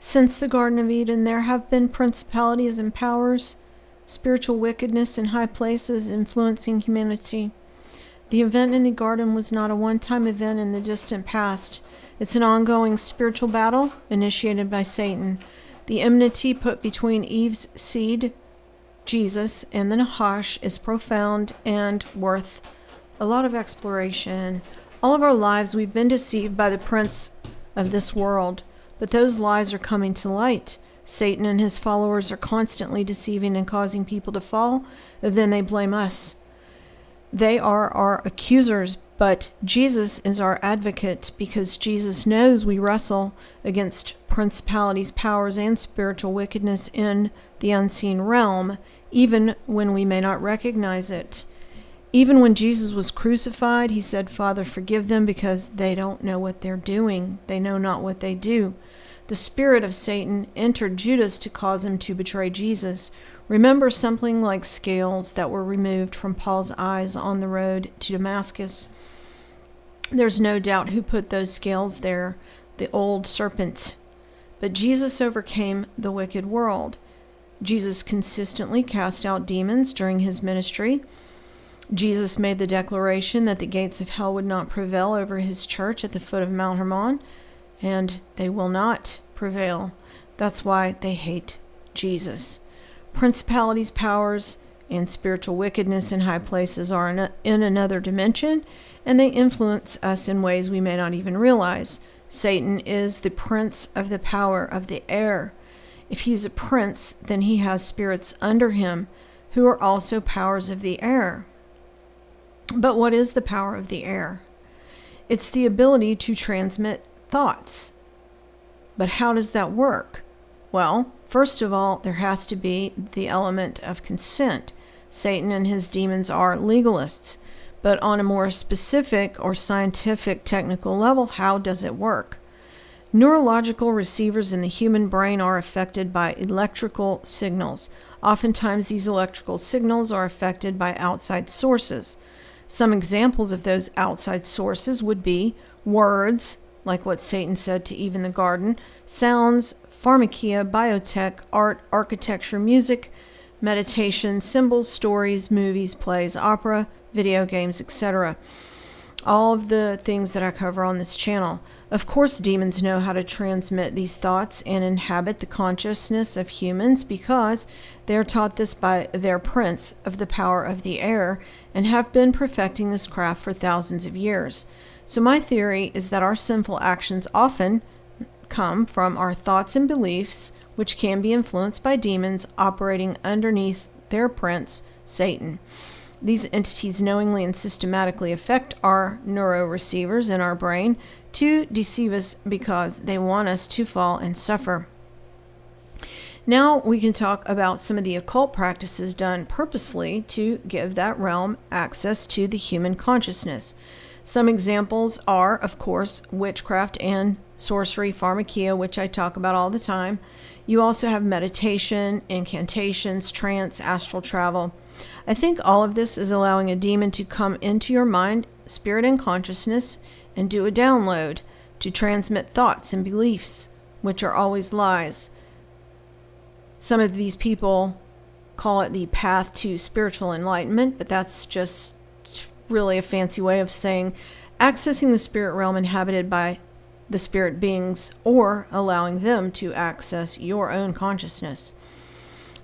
Since the Garden of Eden, there have been principalities and powers, spiritual wickedness in high places influencing humanity. The event in the garden was not a one-time event in the distant past. It's an ongoing spiritual battle initiated by Satan. The enmity put between Eve's seed, Jesus, and the Nahash is profound and worth a lot of exploration. All of our lives we've been deceived by the prince of this world, but those lies are coming to light. Satan and his followers are constantly deceiving and causing people to fall, and then they blame us. They are our accusers, but Jesus is our advocate because Jesus knows we wrestle against principalities, powers, and spiritual wickedness in the unseen realm, even when we may not recognize it. Even when Jesus was crucified, he said, "Father, forgive them because they don't know what they're doing. They know not what they do." The spirit of Satan entered Judas to cause him to betray Jesus. Remember something like scales that were removed from Paul's eyes on the road to Damascus. There's no doubt who put those scales there, the old serpent. But Jesus overcame the wicked world. Jesus consistently cast out demons during his ministry. Jesus made the declaration that the gates of hell would not prevail over his church at the foot of Mount Hermon, and they will not prevail. That's why they hate Jesus. Principalities, powers, and spiritual wickedness in high places are in another dimension, and they influence us in ways we may not even realize. Satan is the prince of the power of the air. If he's a prince, then he has spirits under him who are also powers of the air. But what is the power of the air? It's the ability to transmit thoughts. But how does that work? Well, first of all, there has to be the element of consent. Satan and his demons are legalists. But on a more specific or scientific technical level, how does it work? Neurological receivers in the human brain are affected by electrical signals. Oftentimes, these electrical signals are affected by outside sources. Some examples of those outside sources would be words, like what Satan said to Eve in the garden, sounds, pharmakia, biotech, art, architecture, music, meditation, symbols, stories, movies, plays, opera, video games, etc. All of the things that I cover on this channel. Of course, demons know how to transmit these thoughts and inhabit the consciousness of humans because they are taught this by their prince of the power of the air and have been perfecting this craft for thousands of years. So my theory is that our sinful actions often come from our thoughts and beliefs, which can be influenced by demons operating underneath their prince, Satan. These entities knowingly and systematically affect our neuroreceivers in our brain to deceive us because they want us to fall and suffer. Now we can talk about some of the occult practices done purposely to give that realm access to the human consciousness. Some examples are, of course, witchcraft and sorcery, pharmakia, which I talk about all the time. You also have meditation, incantations, trance, astral travel. I think all of this is allowing a demon to come into your mind, spirit, and consciousness and do a download to transmit thoughts and beliefs, which are always lies. Some of these people call it the path to spiritual enlightenment, but that's just really a fancy way of saying accessing the spirit realm inhabited by the spirit beings or allowing them to access your own consciousness.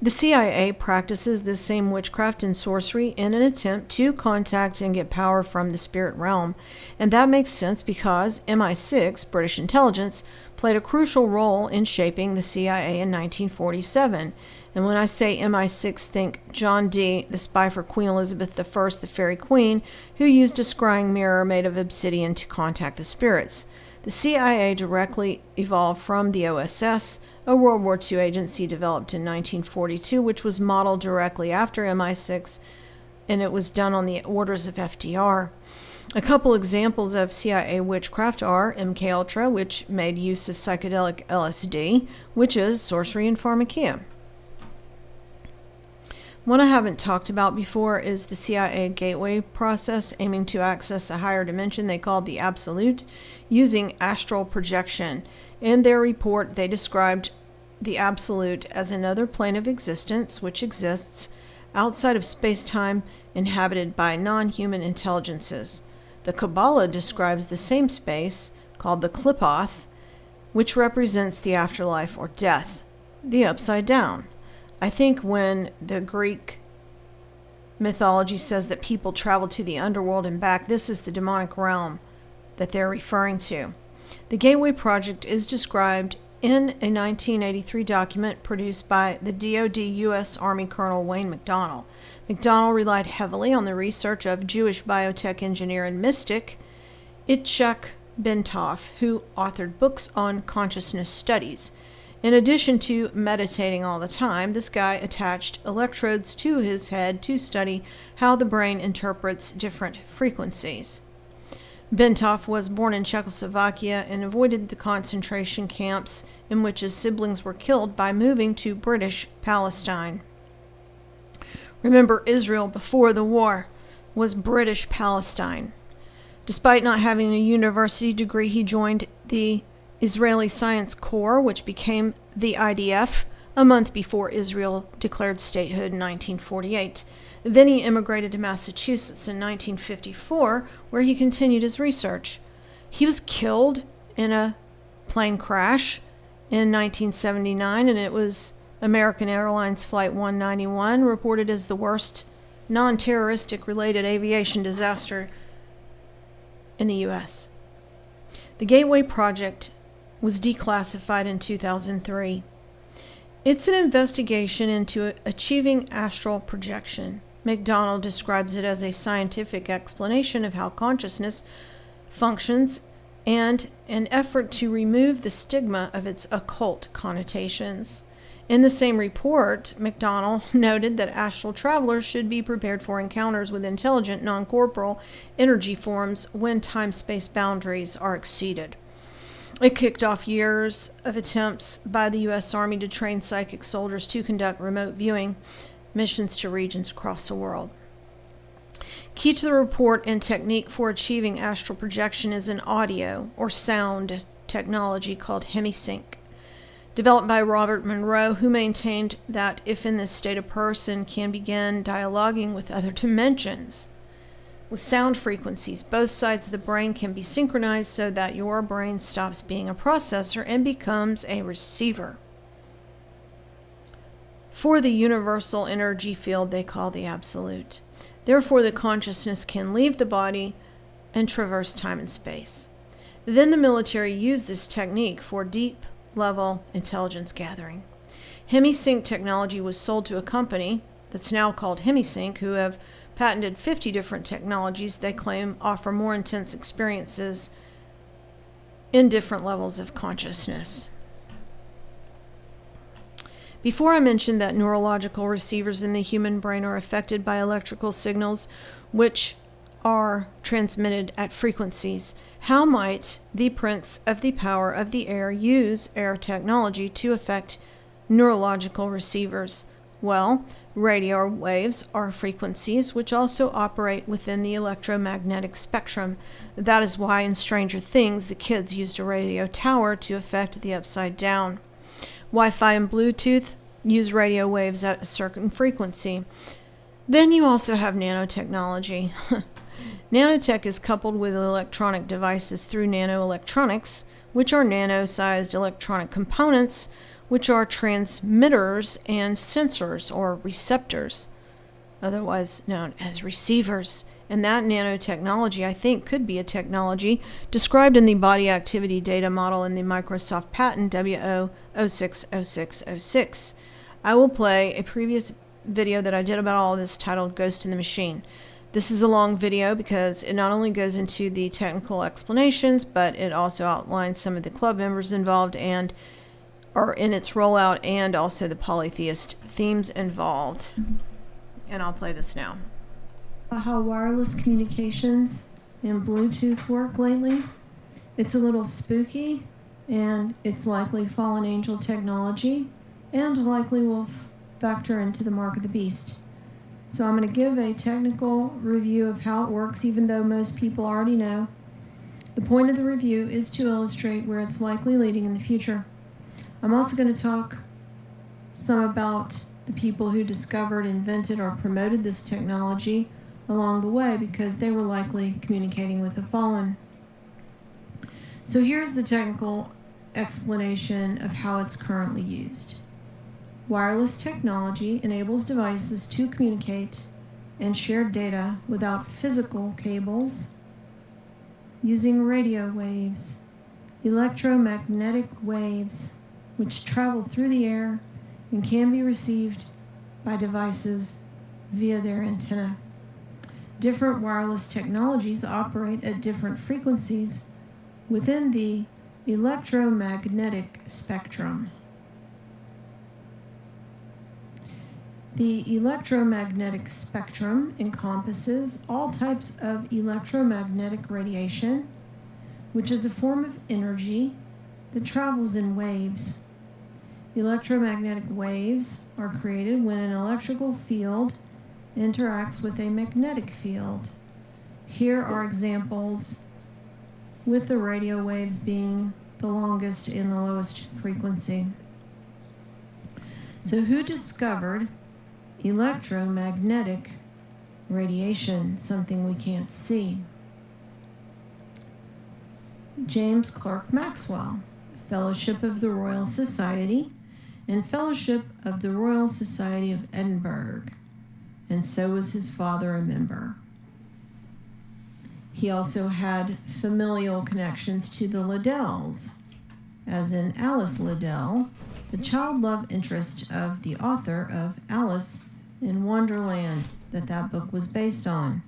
The CIA practices this same witchcraft and sorcery in an attempt to contact and get power from the spirit realm. And that makes sense because MI6, British intelligence, played a crucial role in shaping the CIA in 1947. And when I say MI6, think John Dee, the spy for Queen Elizabeth I, the Fairy Queen, who used a scrying mirror made of obsidian to contact the spirits. The CIA directly evolved from the OSS, a World War II agency developed in 1942, which was modeled directly after MI6, and it was done on the orders of FDR. A couple examples of CIA witchcraft are MKUltra, which made use of psychedelic LSD, which is sorcery and pharmakia. One I haven't talked about before is the CIA gateway process, aiming to access a higher dimension they called the absolute, using astral projection. In their report, they described the Absolute as another plane of existence which exists outside of space-time, inhabited by non-human intelligences. The Kabbalah describes the same space, called the Klipoth, which represents the afterlife or death, the upside down. I think when the Greek mythology says that people travel to the underworld and back, this is the demonic realm that they're referring to. The Gateway Project is described in a 1983 document produced by the DoD U.S. Army Colonel Wayne McDonnell. McDonnell relied heavily on the research of Jewish biotech engineer and mystic Itzhak Bentov, who authored books on consciousness studies. In addition to meditating all the time, this guy attached electrodes to his head to study how the brain interprets different frequencies. Bentov was born in Czechoslovakia and avoided the concentration camps in which his siblings were killed by moving to British Palestine. Remember, Israel before the war was British Palestine. Despite not having a university degree, he joined the Israeli Science Corps, which became the IDF, a month before Israel declared statehood in 1948. Then he immigrated to Massachusetts in 1954, where he continued his research. He was killed in a plane crash in 1979, and it was American Airlines Flight 191, reported as the worst non-terroristic related aviation disaster in the U.S. The Gateway Project was declassified in 2003. It's an investigation into achieving astral projection. McDonnell describes it as a scientific explanation of how consciousness functions and an effort to remove the stigma of its occult connotations. In the same report, McDonnell noted that astral travelers should be prepared for encounters with intelligent, non-corporeal energy forms when time-space boundaries are exceeded. It kicked off years of attempts by the U.S. Army to train psychic soldiers to conduct remote viewing missions to regions across the world. Key to the report and technique for achieving astral projection is an audio or sound technology called HemiSync, developed by Robert Monroe, who maintained that if in this state a person can begin dialoguing with other dimensions, with sound frequencies, both sides of the brain can be synchronized so that your brain stops being a processor and becomes a receiver for the universal energy field they call the Absolute. Therefore, the consciousness can leave the body and traverse time and space. Then the military used this technique for deep-level intelligence gathering. HemiSync technology was sold to a company that's now called HemiSync, who have patented 50 different technologies they claim offer more intense experiences in different levels of consciousness. Before I mentioned that neurological receivers in the human brain are affected by electrical signals which are transmitted at frequencies, how might the Prince of the Power of the Air use air technology to affect neurological receivers? Well, radio waves are frequencies which also operate within the electromagnetic spectrum. That is why in Stranger Things the kids used a radio tower to affect the upside down. Wi-Fi and Bluetooth use radio waves at a certain frequency. Then you also have nanotechnology. Nanotech is coupled with electronic devices through nanoelectronics, which are nano-sized electronic components, which are transmitters and sensors or receptors, otherwise known as receivers. And that nanotechnology, I think, could be a technology described in the body activity data model in the Microsoft patent WO060606. I will play a previous video that I did about all of this titled Ghost in the Machine. This is a long video because it not only goes into the technical explanations, but it also outlines some of the club members involved and are in its rollout, and also the polytheist themes involved. And I'll play this now. How wireless communications and Bluetooth work lately. It's a little spooky, and it's likely fallen angel technology, and likely will factor into the mark of the beast. So I'm going to give a technical review of how it works, even though most people already know. The point of the review is to illustrate where it's likely leading in the future. I'm also going to talk some about the people who discovered, invented, or promoted this technology along the way because they were likely communicating with the fallen. So here's the technical explanation of how it's currently used. Wireless technology enables devices to communicate and share data without physical cables using radio waves, electromagnetic waves, which travel through the air and can be received by devices via their antenna. Different wireless technologies operate at different frequencies within the electromagnetic spectrum. The electromagnetic spectrum encompasses all types of electromagnetic radiation, which is a form of energy that travels in waves. Electromagnetic waves are created when an electrical field interacts with a magnetic field. Here are examples, with the radio waves being the longest and the lowest frequency. So who discovered electromagnetic radiation, something we can't see? James Clerk Maxwell, Fellowship of the Royal Society, and Fellowship of the Royal Society of Edinburgh, and so was his father a member. He also had familial connections to the Liddells, as in Alice Liddell, the child love interest of the author of Alice in Wonderland that book was based on.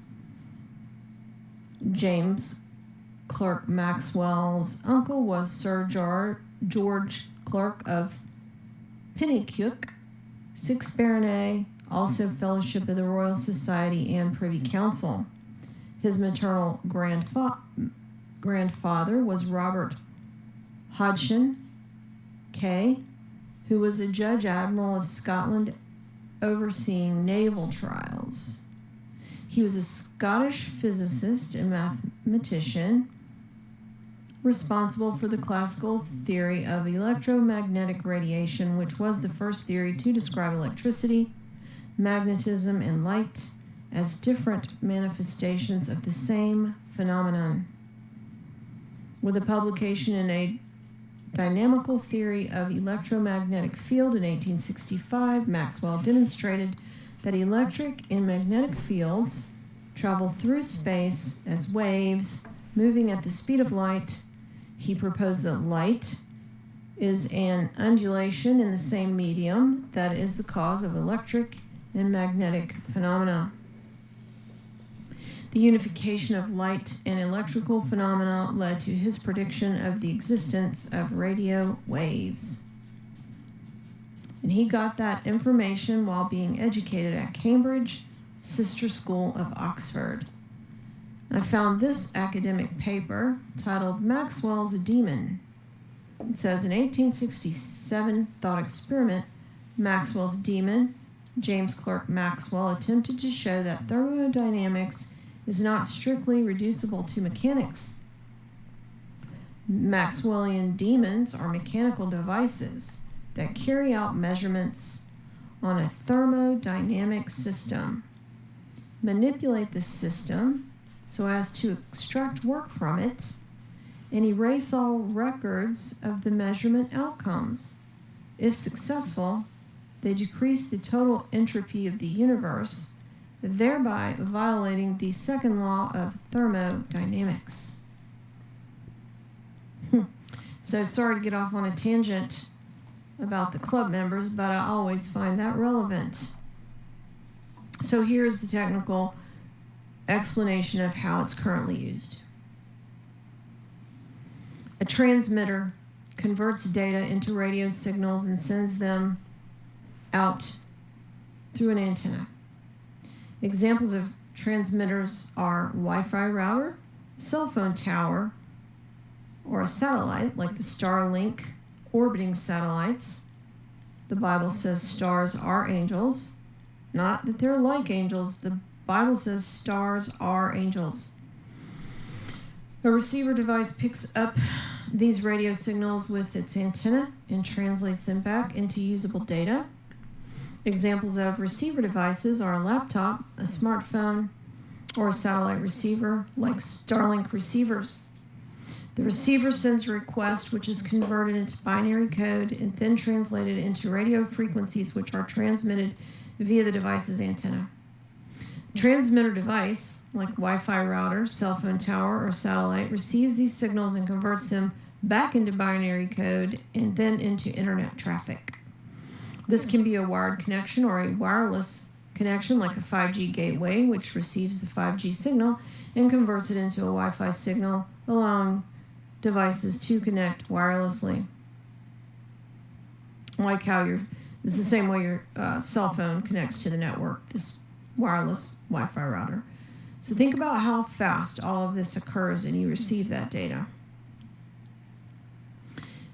James Clerk Maxwell's uncle was Sir George Clerk of Penicuik, 6th Baronet, also Fellowship of the Royal Society and Privy Council. His maternal grandfather was Robert Hodgson, K., who was a Judge Admiral of Scotland overseeing naval trials. He was a Scottish physicist and mathematician responsible for the classical theory of electromagnetic radiation, which was the first theory to describe electricity, magnetism, and light as different manifestations of the same phenomenon. With a publication in a Dynamical Theory of Electromagnetic Field in 1865, Maxwell demonstrated that electric and magnetic fields travel through space as waves moving at the speed of light. He proposed that light is an undulation in the same medium that is the cause of electric and magnetic phenomena. The unification of light and electrical phenomena led to his prediction of the existence of radio waves. And he got that information while being educated at Cambridge, sister school of Oxford. I found this academic paper titled Maxwell's a Demon. It says, in 1867 thought experiment, Maxwell's Demon, James Clerk Maxwell attempted to show that thermodynamics is not strictly reducible to mechanics. Maxwellian demons are mechanical devices that carry out measurements on a thermodynamic system, manipulate the system so as to extract work from it, and erase all records of the measurement outcomes. If successful, they decrease the total entropy of the universe, thereby violating the second law of thermodynamics. So sorry to get off on a tangent about the club members, but I always find that relevant. So here's the technical explanation of how it's currently used. A transmitter converts data into radio signals and sends them out through an antenna. Examples of transmitters are Wi-Fi router, cell phone tower, or a satellite like the Starlink orbiting satellites. The Bible says stars are angels, not that they're like angels. The Bible says stars are angels. A receiver device picks up these radio signals with its antenna and translates them back into usable data. Examples of receiver devices are a laptop, a smartphone, or a satellite receiver like Starlink receivers. The receiver sends a request which is converted into binary code and then translated into radio frequencies which are transmitted via the device's antenna. The transmitter device, like Wi-Fi router, cell phone tower, or satellite, receives these signals and converts them back into binary code and then into internet traffic. This can be a wired connection or a wireless connection like a 5G gateway, which receives the 5G signal and converts it into a Wi-Fi signal, allowing devices to connect wirelessly. Like how it's the same way your cell phone connects to the network, this wireless Wi-Fi router. So think about how fast all of this occurs and you receive that data.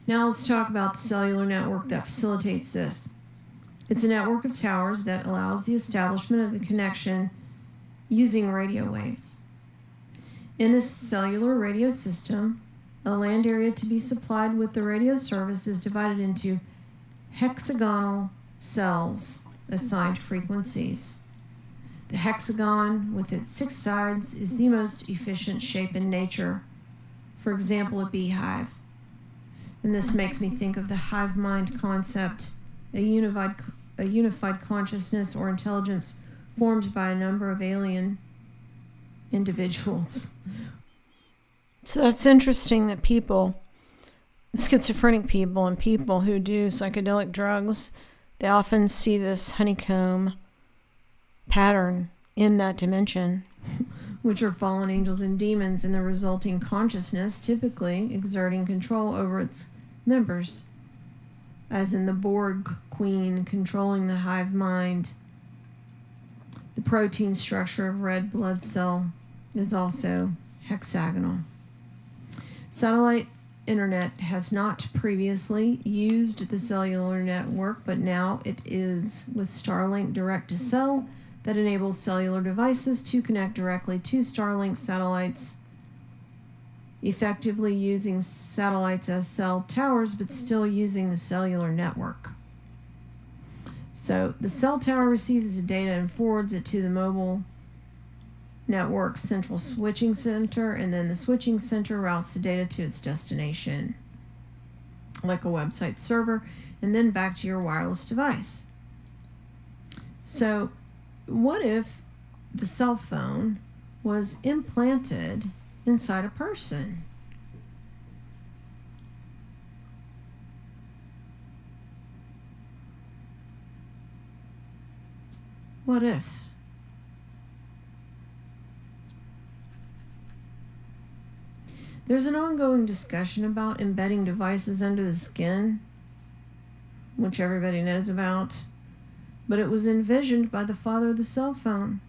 Now let's talk about the cellular network that facilitates this. It's a network of towers that allows the establishment of the connection using radio waves. In a cellular radio system, a land area to be supplied with the radio service is divided into hexagonal cells assigned frequencies. The hexagon, with its 6 sides, is the most efficient shape in nature. For example, a beehive. And this makes me think of the hive mind concept, a unified consciousness or intelligence formed by a number of alien individuals. So that's interesting that people, schizophrenic people and people who do psychedelic drugs, they often see this honeycomb pattern in that dimension, which are fallen angels and demons and the resulting consciousness typically exerting control over its members, as in the Borg queen controlling the hive mind. The protein structure of red blood cell is also hexagonal. Satellite internet has not previously used the cellular network, but now it is with Starlink direct-to-cell that enables cellular devices to connect directly to Starlink satellites, effectively using satellites as cell towers, but still using the cellular network. So the cell tower receives the data and forwards it to the mobile network's central switching center, and then the switching center routes the data to its destination, like a website server, and then back to your wireless device. So what if the cell phone was implanted inside a person? What if? There's an ongoing discussion about embedding devices under the skin, which everybody knows about, but it was envisioned by the father of the cell phone.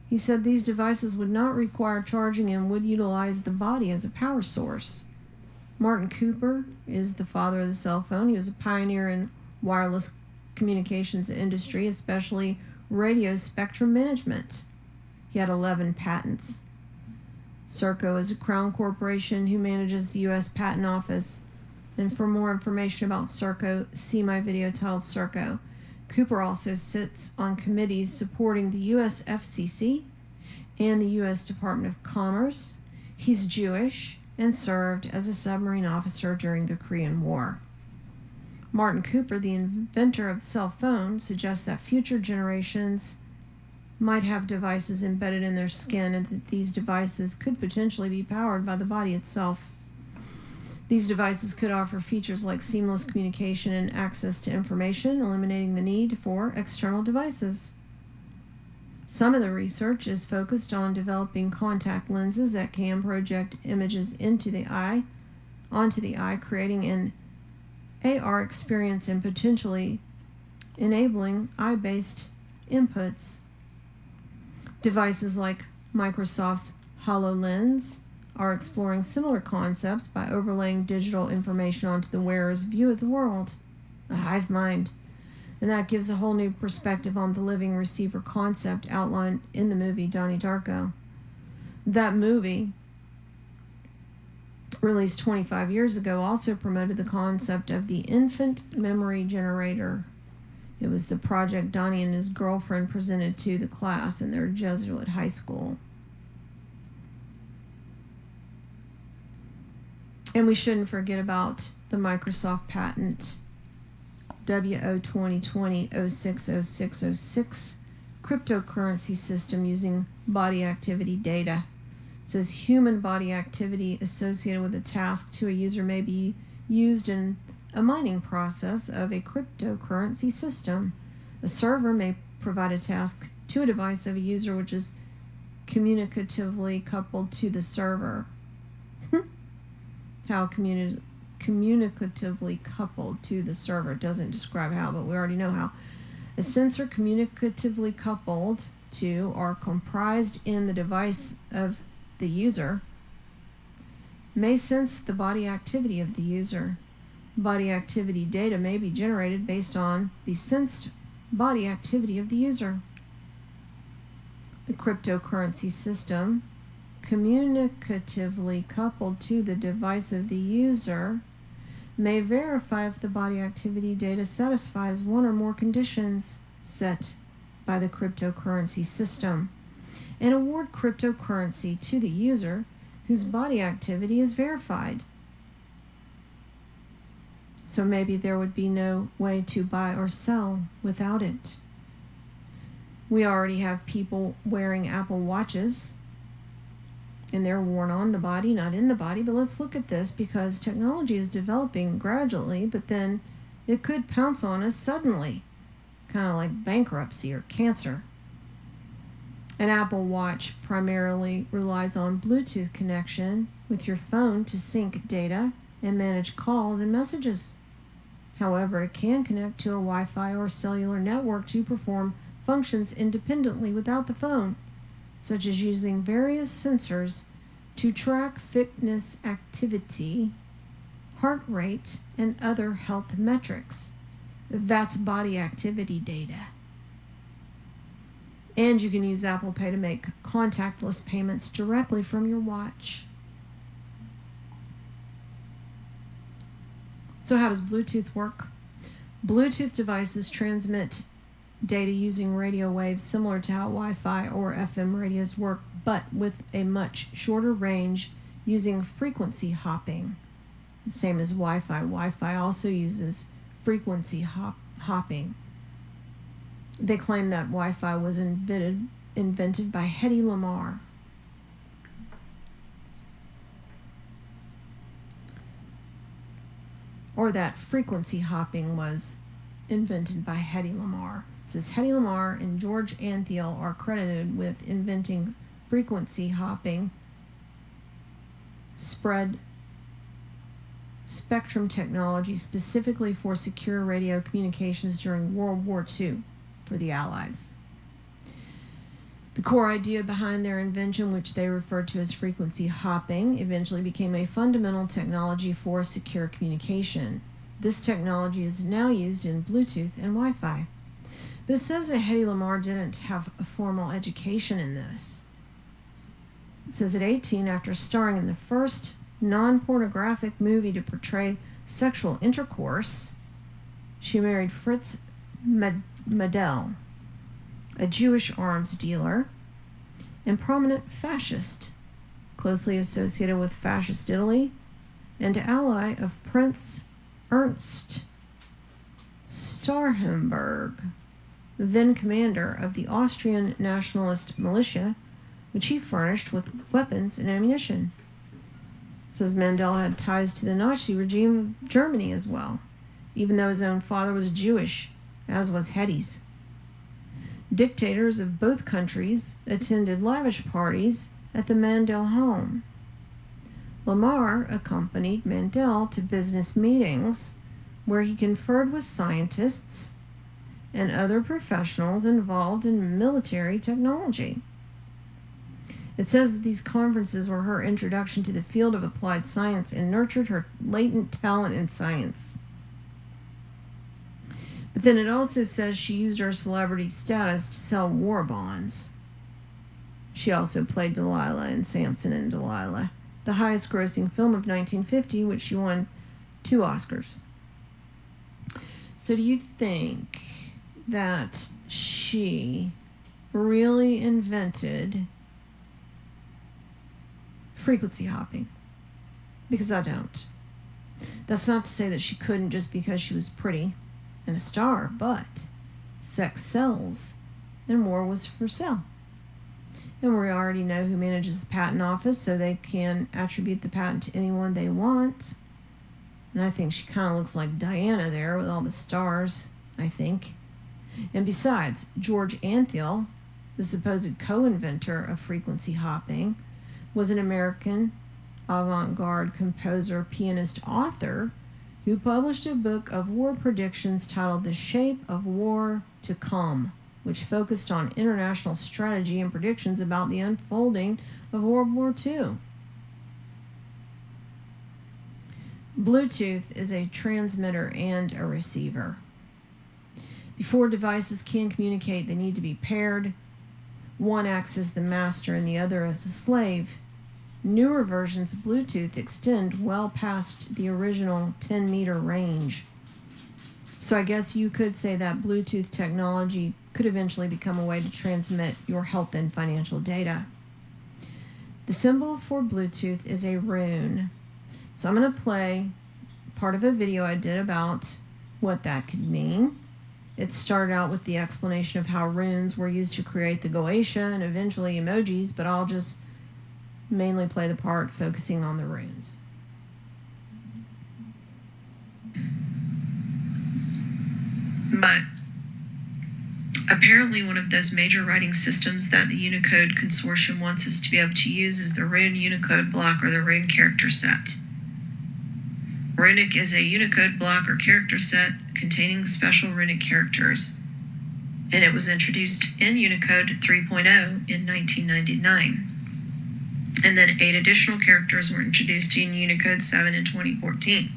He said these devices would not require charging and would utilize the body as a power source. Martin Cooper is the father of the cell phone. He was a pioneer in wireless communications industry, especially radio spectrum management. He had 11 patents. Serco is a Crown Corporation who manages the U.S. Patent Office. And for more information about Serco, see my video titled Serco. Cooper also sits on committees supporting the U.S. FCC and the U.S. Department of Commerce. He's Jewish and served as a submarine officer during the Korean War. Martin Cooper, the inventor of the cell phone, suggests that future generations might have devices embedded in their skin and that these devices could potentially be powered by the body itself. These devices could offer features like seamless communication and access to information, eliminating the need for external devices. Some of the research is focused on developing contact lenses that can project images onto the eye, creating an AR experience and potentially enabling eye-based inputs. Devices like Microsoft's HoloLens are exploring similar concepts by overlaying digital information onto the wearer's view of the world, a hive mind. And that gives a whole new perspective on the living receiver concept outlined in the movie Donnie Darko. That movie released 25 years ago, also promoted the concept of the infant memory generator. It was the project Donnie and his girlfriend presented to the class in their Jesuit high school. And we shouldn't forget about the Microsoft patent WO 2020-060606 cryptocurrency system using body activity data. It says human body activity associated with a task to a user may be used in a mining process of a cryptocurrency system. A server may provide a task to a device of a user which is communicatively coupled to the server. How communicatively coupled to the server. It doesn't describe how, but we already know how. A sensor communicatively coupled to or comprised in the device of the user may sense the body activity of the user. Body activity data may be generated based on the sensed body activity of the user. The cryptocurrency system, communicatively coupled to the device of the user, may verify if the body activity data satisfies one or more conditions set by the cryptocurrency system, and award cryptocurrency to the user whose body activity is verified. So maybe there would be no way to buy or sell without it. We already have people wearing Apple Watches, and they're worn on the body, not in the body. But let's look at this, because technology is developing gradually, but then it could pounce on us suddenly, kind of like bankruptcy or cancer. An Apple Watch primarily relies on Bluetooth connection with your phone to sync data and manage calls and messages. However, it can connect to a Wi-Fi or cellular network to perform functions independently without the phone, such as using various sensors to track fitness activity, heart rate, and other health metrics. That's body activity data. And you can use Apple Pay to make contactless payments directly from your watch. So how does Bluetooth work? Bluetooth devices transmit data using radio waves similar to how Wi-Fi or FM radios work, but with a much shorter range using frequency hopping. The same as Wi-Fi. Wi-Fi also uses frequency hopping. They claim that Wi-Fi was invented by Hedy Lamarr. Or that frequency hopping was invented by Hedy Lamarr. It says Hedy Lamarr and George Antheil are credited with inventing frequency hopping, spread spectrum technology specifically for secure radio communications during World War II for the Allies. The core idea behind their invention, which they referred to as frequency hopping, eventually became a fundamental technology for secure communication. This technology is now used in Bluetooth and Wi-Fi. But it says that Hedy Lamarr didn't have a formal education in this. It says at 18, after starring in the first non-pornographic movie to portray sexual intercourse, she married Fritz Madel, a Jewish arms dealer and prominent fascist, closely associated with fascist Italy, and ally of Prince Ernst Starhemberg, then commander of the Austrian nationalist militia, which he furnished with weapons and ammunition. It says Mandel had ties to the Nazi regime of Germany as well, even though his own father was Jewish, as was Hedy's. Dictators of both countries attended lavish parties at the Mandel home. Lamarr accompanied Mandel to business meetings where he conferred with scientists and other professionals involved in military technology. It says these conferences were her introduction to the field of applied science and nurtured her latent talent in science. But then it also says she used her celebrity status to sell war bonds. She also played Delilah in Samson and Delilah. the highest grossing film of 1950, which she won 2 Oscars. So do you think that she really invented frequency hopping? Because I don't. That's not to say that she couldn't just because she was pretty and a star, but sex sells, and war was for sale. And we already know who manages the patent office, so they can attribute the patent to anyone they want. And I think she kind of looks like Diana there with all the stars, I think. And besides, George Antheil, the supposed co-inventor of frequency hopping, was an American avant-garde composer, pianist, author who published a book of war predictions titled The Shape of War to Come, which focused on international strategy and predictions about the unfolding of World War II. Bluetooth is a transmitter and a receiver. Before devices can communicate, they need to be paired. One acts as the master and the other as the slave. Newer versions of Bluetooth extend well past the original 10-meter range. So I guess you could say that Bluetooth technology could eventually become a way to transmit your health and financial data. The symbol for Bluetooth is a rune. So I'm going to play part of a video I did about what that could mean. It started out with the explanation of how runes were used to create the Goetia and eventually emojis, but I'll just mainly play the part focusing on the runes. But apparently one of those major writing systems that the Unicode Consortium wants us to be able to use is the Rune Unicode block or the Rune character set. Runic is a Unicode block or character set containing special runic characters, and it was introduced in Unicode 3.0 in 1999. And then 8 additional characters were introduced in Unicode 7 in 2014.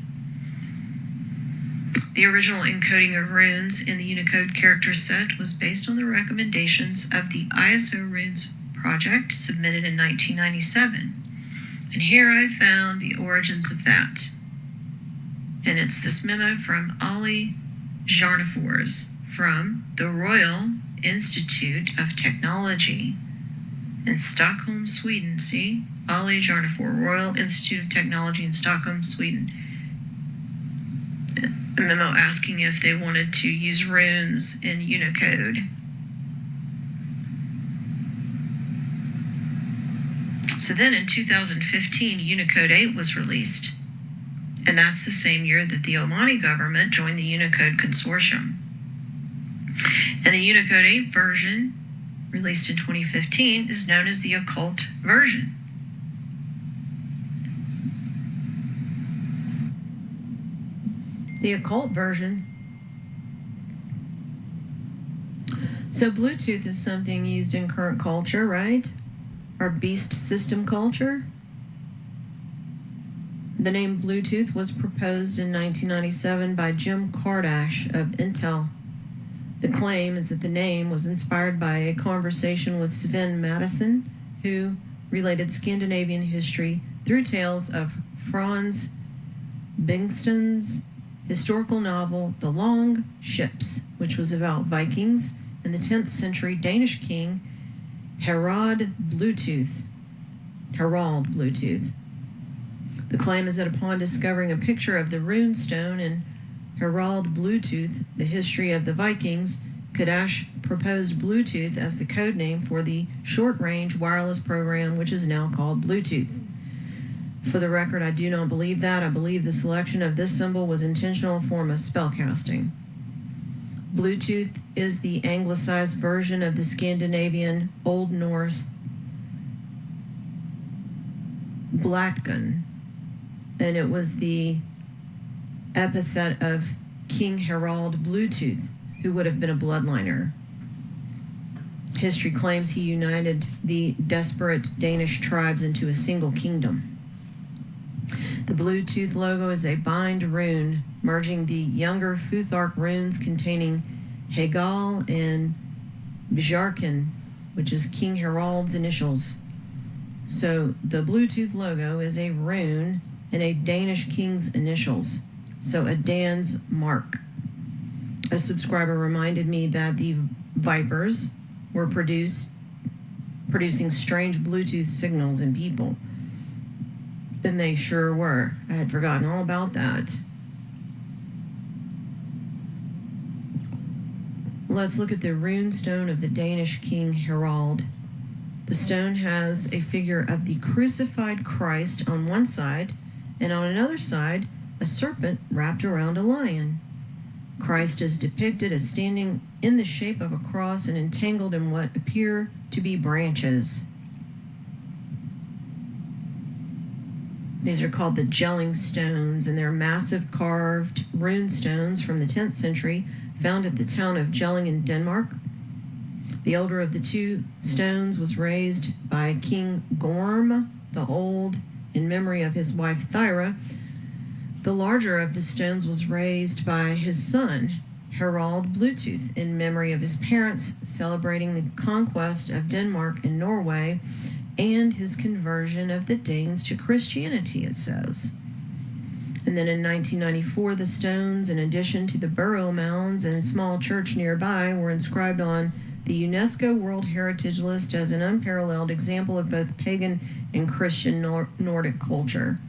The original encoding of runes in the Unicode character set was based on the recommendations of the ISO Runes project submitted in 1997. And here I found the origins of that. And it's this memo from Ollie Jarnefors from the Royal Institute of Technology in Stockholm, Sweden. See? Ollie Jarnefors, Royal Institute of Technology in Stockholm, Sweden. A memo asking if they wanted to use runes in Unicode. So then in 2015, Unicode 8 was released. And that's the same year that the Omani government joined the Unicode Consortium. And the Unicode 8 version, released in 2015, is known as the occult version. The occult version. So Bluetooth is something used in current culture, right? Our beast system culture. The name Bluetooth was proposed in 1997 by Jim Kardash of Intel. The claim is that the name was inspired by a conversation with Sven Madison, who related Scandinavian history through tales of Franz Bengtsson's historical novel The Long Ships, which was about Vikings and the 10th century Danish king Harald Bluetooth. The claim is that upon discovering a picture of the rune stone in Harald Bluetooth, the history of the Vikings, Kardash proposed Bluetooth as the code name for the short-range wireless program, which is now called Bluetooth. For the record, I do not believe that. I believe the selection of this symbol was intentional form of spellcasting. Bluetooth is the anglicized version of the Scandinavian Old Norse Blatgun, and it was the epithet of King Harald Bluetooth, who would have been a bloodliner. History claims he united the desperate Danish tribes into a single kingdom. The Bluetooth logo is a bind rune, merging the younger Futhark runes containing Hagal and Bjarkan, which is King Harald's initials. So the Bluetooth logo is a rune and a Danish king's initials, so a Dan's mark. A subscriber reminded me that the Vipers were producing strange Bluetooth signals in people. And they sure were. I had forgotten all about that. Let's look at the rune stone of the Danish king Harald. The stone has a figure of the crucified Christ on one side, and on another side, a serpent wrapped around a lion. Christ is depicted as standing in the shape of a cross and entangled in what appear to be branches. These are called the Jelling stones, and they're massive carved rune stones from the 10th century found at the town of Jelling in Denmark. The older of the two stones was raised by King Gorm the Old in memory of his wife Thyra. The larger of the stones was raised by his son, Harald Bluetooth, in memory of his parents, celebrating the conquest of Denmark and Norway and his conversion of the Danes to Christianity, it says. And then in 1994, the stones, in addition to the burial mounds and small church nearby, were inscribed on the UNESCO World Heritage List as an unparalleled example of both pagan and Christian Nordic culture.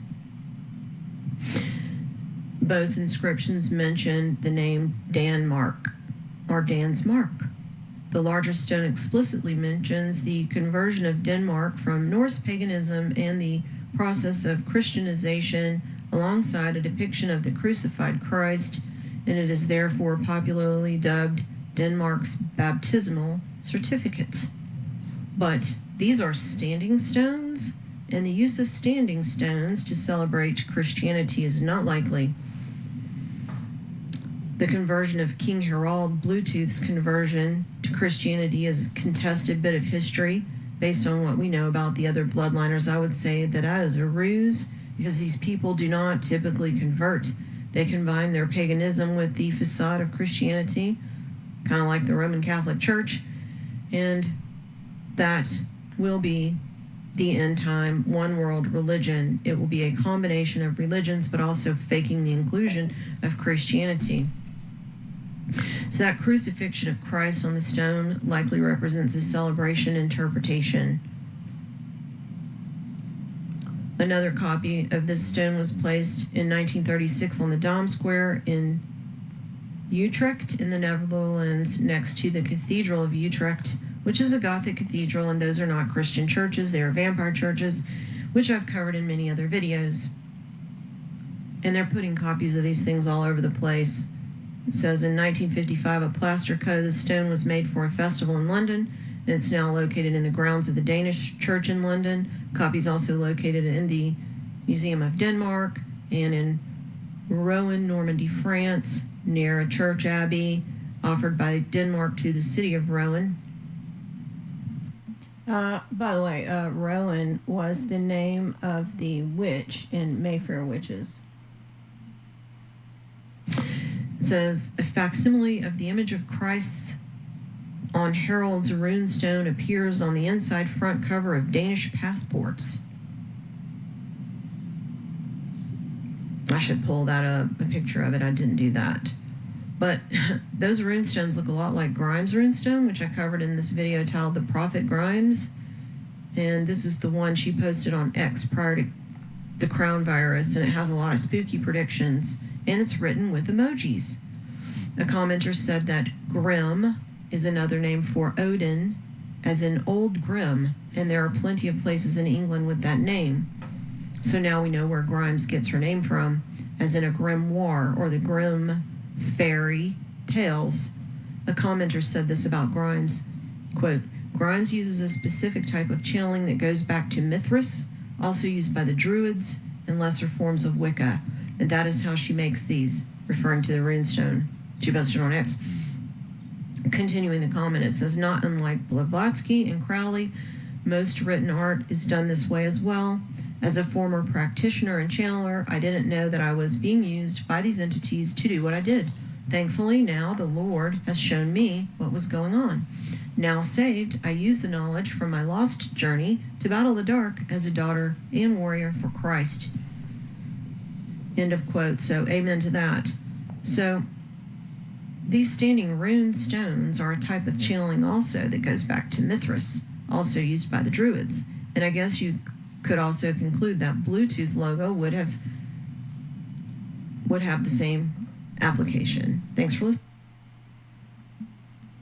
Both inscriptions mention the name Danmark, or Dan's Mark. The larger stone explicitly mentions the conversion of Denmark from Norse paganism and the process of Christianization alongside a depiction of the crucified Christ, and it is therefore popularly dubbed Denmark's baptismal certificate. But these are standing stones, and the use of standing stones to celebrate Christianity is not likely. The conversion of King Harald Bluetooth's conversion to Christianity is a contested bit of history. Based on what we know about the other bloodliners, I would say that is a ruse, because these people do not typically convert. They combine their paganism with the facade of Christianity, kind of like the Roman Catholic Church, and that will be the end time one world religion. It will be a combination of religions, but also faking the inclusion of Christianity. So that crucifixion of Christ on the stone likely represents a celebration interpretation. Another copy of this stone was placed in 1936 on the Dam Square in Utrecht in the Netherlands, next to the Cathedral of Utrecht, which is a Gothic cathedral, and those are not Christian churches, they are vampire churches, which I've covered in many other videos. And they're putting copies of these things all over the place. It says in 1955, a plaster cut of the stone was made for a festival in London, and it's now located in the grounds of the Danish Church in London. Copies also located in the Museum of Denmark and in Rouen, Normandy, France, near a church abbey offered by Denmark to the city of Rouen. By the way, Rowan was the name of the witch in Mayfair Witches. It says, a facsimile of the image of Christ on Harald's runestone appears on the inside front cover of Danish passports. I should pull that up, a picture of it. I didn't do that. But those runestones look a lot like Grimes' runestone, which I covered in this video titled The Prophet Grimes. And this is the one she posted on X prior to the crown virus, and it has a lot of spooky predictions, and it's written with emojis. A commenter said that Grim is another name for Odin, as in Old Grim, and there are plenty of places in England with that name. So now we know where Grimes gets her name from, as in a grimoire, or the Grimm fairy tales. A commenter said this about Grimes, quote, Grimes uses a specific type of channeling that goes back to Mithras, also used by the Druids and lesser forms of Wicca, and that is how she makes these, referring to the runestone. She posted on X. Continuing the comment, it says, not unlike Blavatsky and Crowley, most written art is done this way as well. As a former practitioner and channeler, I didn't know that I was being used by these entities to do what I did. Thankfully, now the Lord has shown me what was going on. Now saved, I use the knowledge from my lost journey to battle the dark as a daughter and warrior for Christ. End of quote. So amen to that. So these standing rune stones are a type of channeling also that goes back to Mithras, also used by the Druids. And I guess you could also conclude that Bluetooth logo would have the same application. Thanks for listening.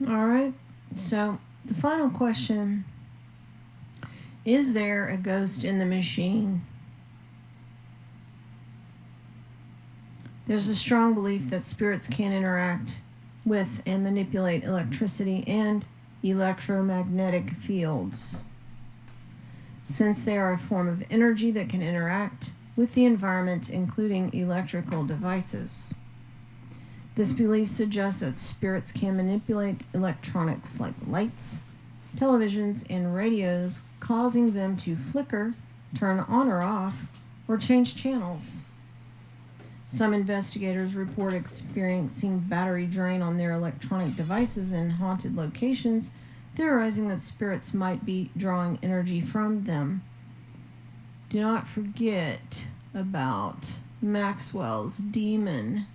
All right. So the final question: is there a ghost in the machine? There's a strong belief that spirits can interact with and manipulate electricity and electromagnetic fields, since they are a form of energy that can interact with the environment, including electrical devices. This belief suggests that spirits can manipulate electronics like lights, televisions, and radios, causing them to flicker, turn on or off, or change channels. Some investigators report experiencing battery drain on their electronic devices in haunted locations, theorizing that spirits might be drawing energy from them. Do not forget about Maxwell's demon.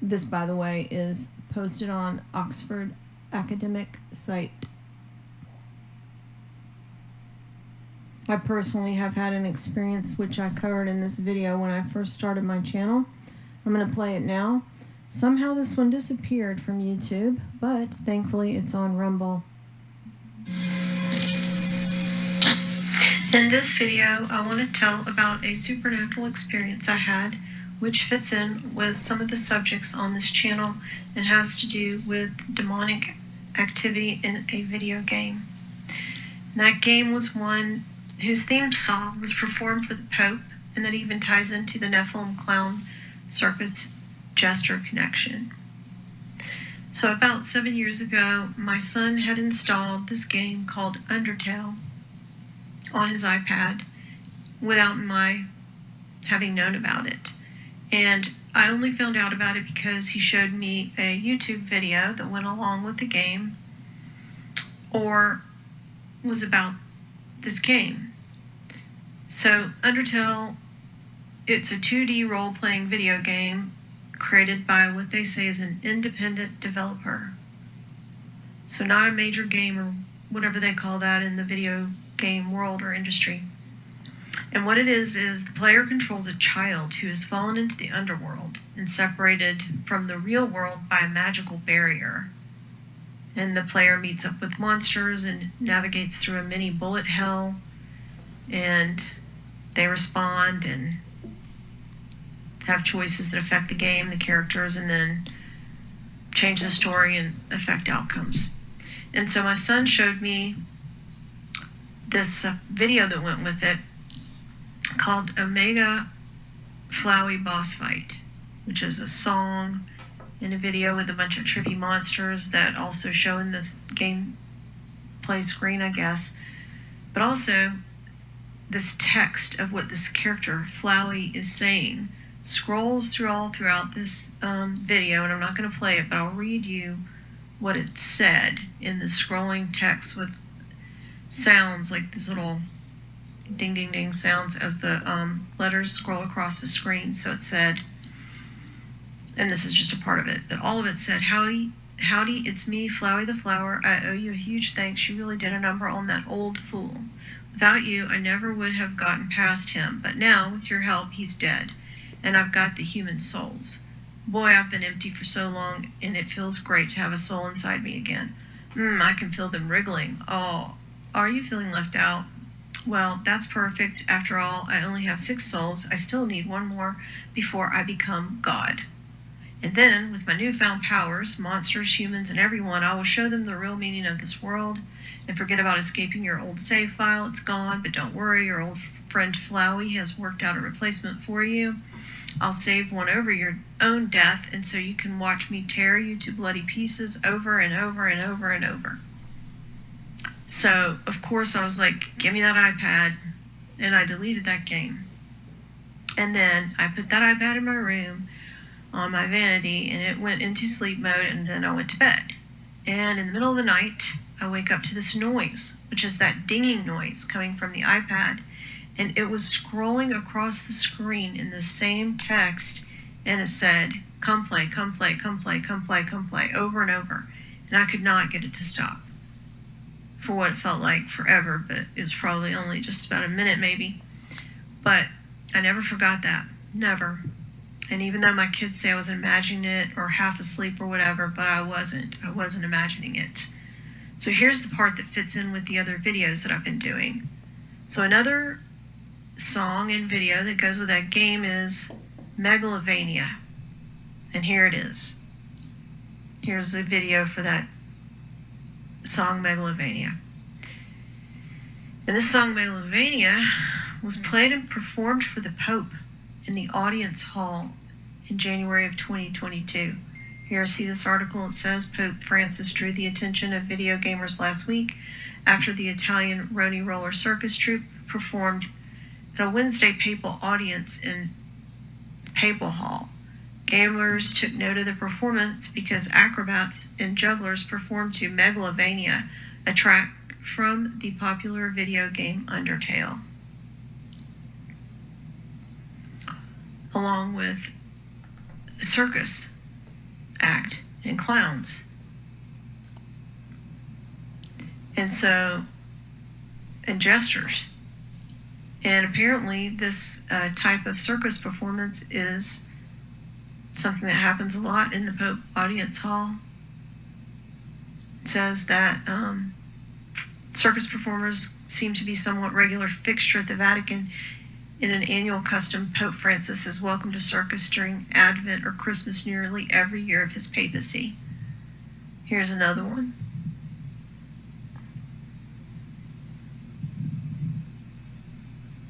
This, by the way, is posted on Oxford academic site. I personally have had an experience which I covered in this video when I first started my channel. I'm going to play it now. Somehow this one disappeared from YouTube, but thankfully it's on Rumble. In this video, I want to tell about a supernatural experience I had, which fits in with some of the subjects on this channel and has to do with demonic activity in a video game. And that game was one whose theme song was performed for the Pope, and that even ties into the Nephilim Clown Circus Jester connection. So about 7 years ago, my son had installed this game called Undertale on his iPad without my having known about it. And I only found out about it because he showed me a YouTube video that went along with the game or was about this game. So Undertale, it's a 2D role-playing video game created by what they say is an independent developer. So not a major game or whatever they call that in the video game world or industry. And what it is the player controls a child who has fallen into the underworld and separated from the real world by a magical barrier. And the player meets up with monsters and navigates through a mini bullet hell, and they respond and have choices that affect the game, the characters, and then change the story and affect outcomes. And so my son showed me this video that went with it called Omega Flowey Boss Fight, which is a song and a video with a bunch of trippy monsters that also show in this gameplay screen, I guess. But also this text of what this character Flowey is saying scrolls throughout this video, and I'm not going to play it, but I'll read you what it said in the scrolling text with sounds like these little ding ding ding sounds as the letters scroll across the screen. So it said, and this is just a part of it, but all of it said, howdy, it's me, Flowey the Flower. I owe you a huge thanks. You really did a number on that old fool. Without you, I never would have gotten past him, but now, with your help, he's dead, and I've got the human souls. Boy, I've been empty for so long, and it feels great to have a soul inside me again. I can feel them wriggling. Oh, are you feeling left out? Well, that's perfect. After all, I only have 6 souls. I still need 1 more before I become God. And then, with my newfound powers, monsters, humans, and everyone, I will show them the real meaning of this world. And forget about escaping your old save file. It's gone, but don't worry. Your old friend Flowey has worked out a replacement for you. I'll save one over your own death, and so you can watch me tear you to bloody pieces over and over and over and over. So, of course, I was like, give me that iPad, and I deleted that game. And then I put that iPad in my room on my vanity, and it went into sleep mode, and then I went to bed. And in the middle of the night, I wake up to this noise, which is that dinging noise coming from the iPad. And it was scrolling across the screen in the same text, and it said, come play, come play, come play, come play, come play, over and over. And I could not get it to stop for what it felt like forever, but it was probably only just about a minute maybe. But I never forgot that, never. And even though my kids say I was imagining it or half asleep or whatever, but I wasn't imagining it. So here's the part that fits in with the other videos that I've been doing. So another song and video that goes with that game is Megalovania. And here it is. Here's the video for that song Megalovania. And this song Megalovania was played and performed for the Pope in the audience hall in January of 2022. Here, see this article. It says Pope Francis drew the attention of video gamers last week after the Italian Roni Roller Circus troupe performed at a Wednesday papal audience in Papal Hall. Gamers took note of the performance because acrobats and jugglers performed to Megalovania, a track from the popular video game Undertale, along with a circus act and clowns. And jesters. And apparently this type of circus performance is something that happens a lot in the Pope Audience Hall. It says that circus performers seem to be somewhat regular fixture at the Vatican. In an annual custom, Pope Francis is welcomed to circus during Advent or Christmas nearly every year of his papacy. Here's another one.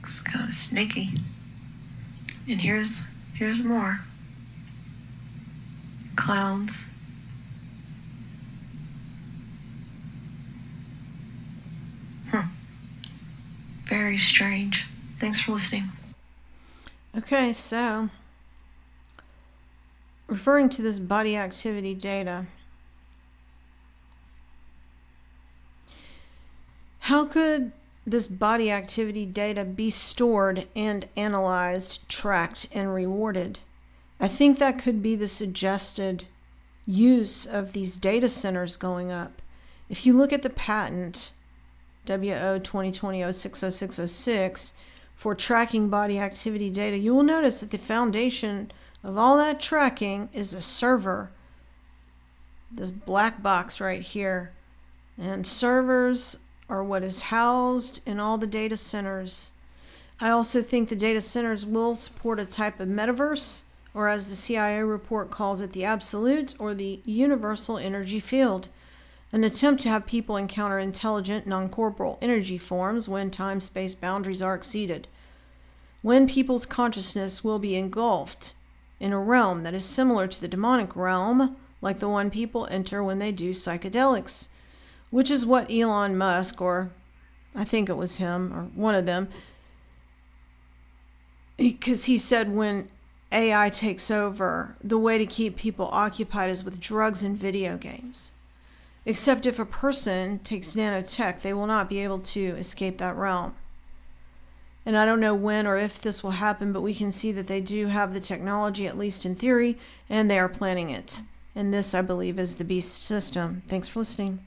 It's kind of sneaky. And here's more. Clowns. Very strange. Thanks for listening. Okay, so referring to this body activity data, how could this body activity data be stored and analyzed, tracked, and rewarded? I think that could be the suggested use of these data centers going up. If you look at the patent, WO 2020-060606, for tracking body activity data, you will notice that the foundation of all that tracking is a server. This black box right here. And servers are what is housed in all the data centers. I also think the data centers will support a type of metaverse, or as the CIA report calls it, the absolute or the universal energy field. An attempt to have people encounter intelligent, non-corporeal energy forms when time-space boundaries are exceeded. When people's consciousness will be engulfed in a realm that is similar to the demonic realm, like the one people enter when they do psychedelics, which is what Elon Musk, or I think it was him, or one of them, because he said when AI takes over, the way to keep people occupied is with drugs and video games. Except if a person takes nanotech, they will not be able to escape that realm. And I don't know when or if this will happen, but we can see that they do have the technology, at least in theory, and they are planning it. And this, I believe, is the beast system. Thanks for listening.